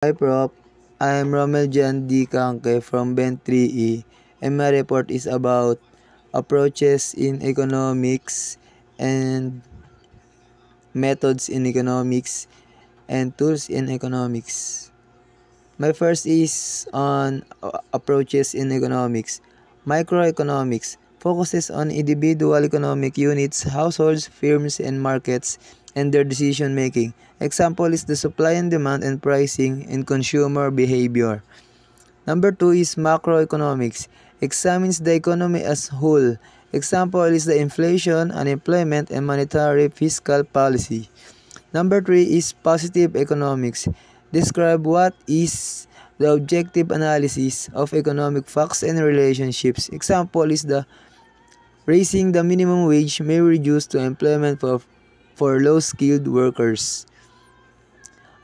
Hi Prof, I am Romel Jan D. Kanke from Bent 3E and my report is about approaches in economics and methods in economics and tools in economics. My first is on approaches in economics. Microeconomics focuses on individual economic units, households, firms, and markets and their decision making. Example is the supply and demand and pricing and consumer behavior. Number two is macroeconomics. Examines the economy as whole. Example is the inflation, unemployment, and monetary fiscal policy. Number three is positive economics. Describe what is the objective analysis of economic facts and relationships. Example is the raising the minimum wage may reduce to employment for low-skilled workers.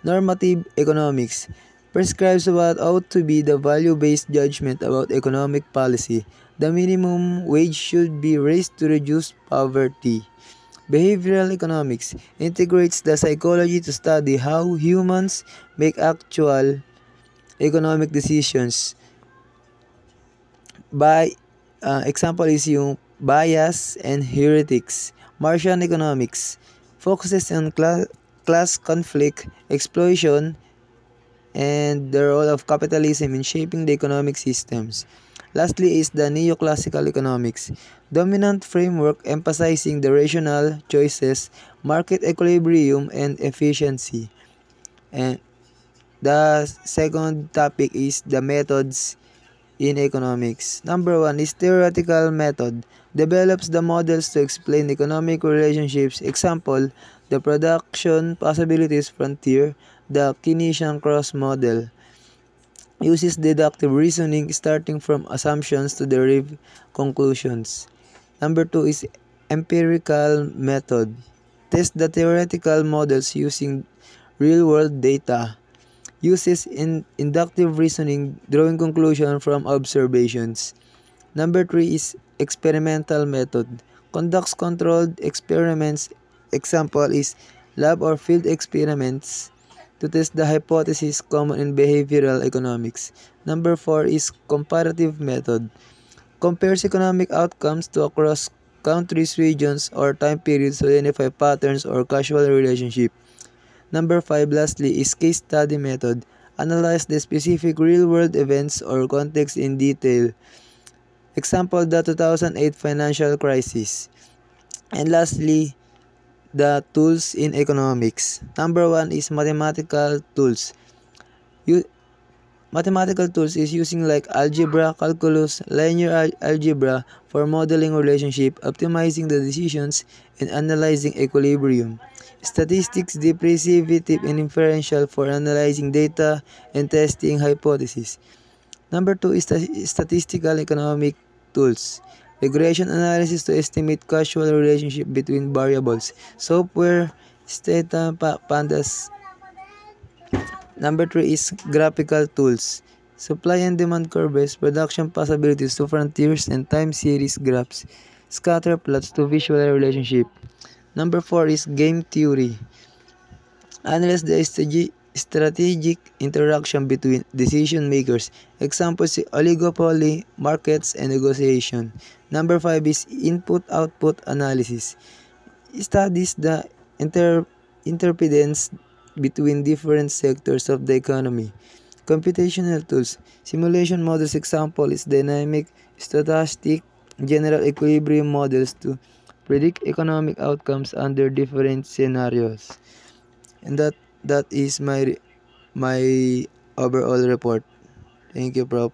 Normative economics prescribes what ought to be the value-based judgment about economic policy. The minimum wage should be raised to reduce poverty. Behavioral economics integrates the psychology to study how humans make actual economic decisions. By example is yung bias and heuristics. Martian economics focuses on class conflict, exploitation, and the role of capitalism in shaping the economic systems. Lastly is the neoclassical economics, dominant framework emphasizing the rational choices, market equilibrium, and efficiency. And the second topic is the methods in economics. Number one is theoretical method. Develops the models to explain economic relationships. Example, the production possibilities frontier, the Keynesian cross model. Uses deductive reasoning starting from assumptions to derive conclusions. Number two is empirical method. Test the theoretical models using real-world data. Uses inductive reasoning, drawing conclusion from observations. Number three is experimental method. Conducts controlled experiments. Example is lab or field experiments to test the hypothesis common in behavioral economics. Number four is comparative method. Compares economic outcomes to across countries, regions, or time periods to identify patterns or causal relationship. Number five, lastly, is case study method. Analyze the specific real-world events or context in detail. Example, the 2008 financial crisis. And lastly, the tools in economics. Number one is mathematical tools. Mathematical tools is using like algebra, calculus, linear algebra for modeling relationship, optimizing the decisions, and analyzing equilibrium. Statistics, depreciative, and inferential for analyzing data and testing hypotheses. Number two is statistical economic tools. Regression analysis to estimate causal relationship between variables. Software, Stata, Pandas. Number three is graphical tools. Supply and demand curves, production possibilities to frontiers, and time series graphs. Scatter plots to visual relationship. Number four is game theory. Analyze the strategic interaction between decision makers. Examples: oligopoly, markets, and negotiation. Number five is input-output analysis. Studies the interdependence between different sectors of the economy. Computational tools. Simulation models example is dynamic, stochastic, general equilibrium models to predict economic outcomes under different scenarios. And that is my overall report. Thank you, Prof.